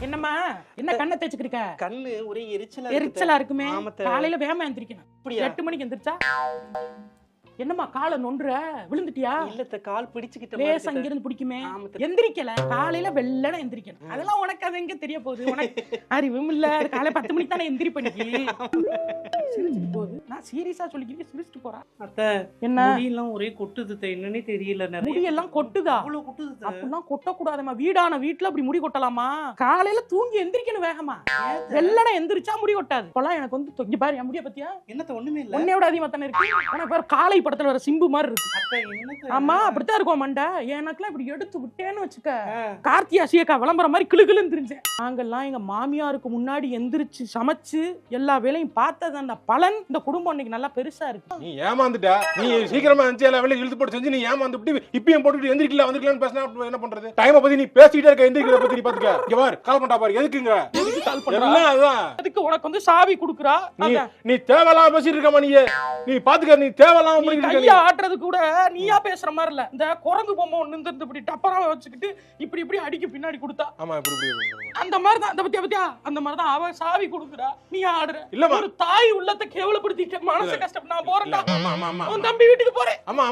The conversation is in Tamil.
என்னம்மா என்ன கண்ணை தேய்ச்சிக்கிருக்க? கண்ணு ஒரே எரிச்சலா இருக்குமே. ஆமத்த. காலையில வேகமா எந்திரிக்கணும். அப்படியா? 8 மணிக்கு எந்திரிச்சா என்னம்மா காலை நொண்டுற? விழுந்துட்டியா? இல்லத்த, கால் பிடிச்சுக்கிட்ட லேசா இங்க இருந்து பிடிக்குமே. எந்திரிக்கல. காலையில வெள்ளன எந்திரிக்கணும். அதெல்லாம் உனக்கு அது எங்க தெரிய போகுது? உனக்கு அறிவும் இல்ல. காலையில 10 மணிக்கு தானே எந்திரி பண்ணி போகுது. நான் சீரியஸா சொல்லிக்கிட்டு சிரிச்சிட்டு போறா. அத்த, என்ன முடியெல்லாம் ஒரே கொட்டுது, என்னன்னே தெரியல. முடியெல்லாம் கொட்டுதா? அவ்வளவு கொட்டுது. அப்படிலாம் கொட்டக்கூடாதுமா. வீடான வீட்டுல அப்படி முடி கொட்டலாமா? காலையில தூங்கி எந்திரிக்கணும் வேகமா. வெள்ளன எந்திரிச்சா முடி கொட்டாது. இப்பெல்லாம் எனக்கு வந்து தொங்கி பாரு, என் முடிய பத்தியா? என்னத்த ஒண்ணுமே இல்ல. உன்னையோட அதிகமா தானே இருக்கு. உனக்கு வேற காலை படத்துல வர சிம்பு மாதிரி இருக்கு. அத்த, என்னத்த? ஆமா, அப்படித்தான் இருக்கும் மண்டை. எனக்குலாம் இப்படி எடுத்து விட்டேன்னு வச்சுக்க, கார்த்தியா சீக்கா விளம்பரம் மாதிரி கிளுகிளுன்னு தெரிஞ்சேன். நாங்கெல்லாம் எங்க மாமியாருக்கு முன்னாடி எந்திரிச்சு சமைச்சு எல்லா வேலையும் பார்த்தது அந்த பலன் இந்த குடும்பம் இன்னைக்கு நல்லா பெருசா இருக்கு. நீ ஏமாந்துட்ட. நீ சீக்கிரமா எந்திரிச்சு எல்லா வேலையும் இழுத்து போட்டு செஞ்சு நீ ஏமாந்துட்டு இப்பயும் போட்டுட்டு எந்திரிக்கல வந்துக்கலாம்னு பேசினா என்ன பண்றது? டைமை பத்தி நீ பேசிட்டே இருக்க, எந்திரிக்கிறத பத்தி நீ பாத்துக்க. இங்க பாரு, கால் பண்ணா பாரு. எதுக்குங்க கால் பண்றா? எல்லாம் அதான். அதுக்கு உனக்கு வந்து சாவி குடுக்குறா. நீ தேவையில்லாம பேசிட்டு இருக்கமா? நீ பாத்துக்க, நீ தேவையில்லாம பண்ணிட்டு கையா இருக்க. ஆட்டுறது கூட நீயா பேசுற மாதிரி இல்ல. இந்த குரங்கு பொம்மை ஒண்ணு இருந்து இப்படி டப்பரா வச்சுக்கிட்டு இப்படி இப்படி அடிக்கு பின்னாடி கொடுத்தா ஆமா, இப்படி அந்த மாதிரி தான். அந்த பத்தியா அந்த மாதிரி தான் அவ சாவி கொடுக்குறா, நீ ஆடுற. இல்லம்மா. ஒரு தாய் உள்ளத்தை கேவலப்படுத்திட்ட, மனசு கஷ்டம். நான் போறேன்டா, ஆமா ஆமா ஆமா உன் தம்பி வீட்டுக்கு போறேன். ஆமா.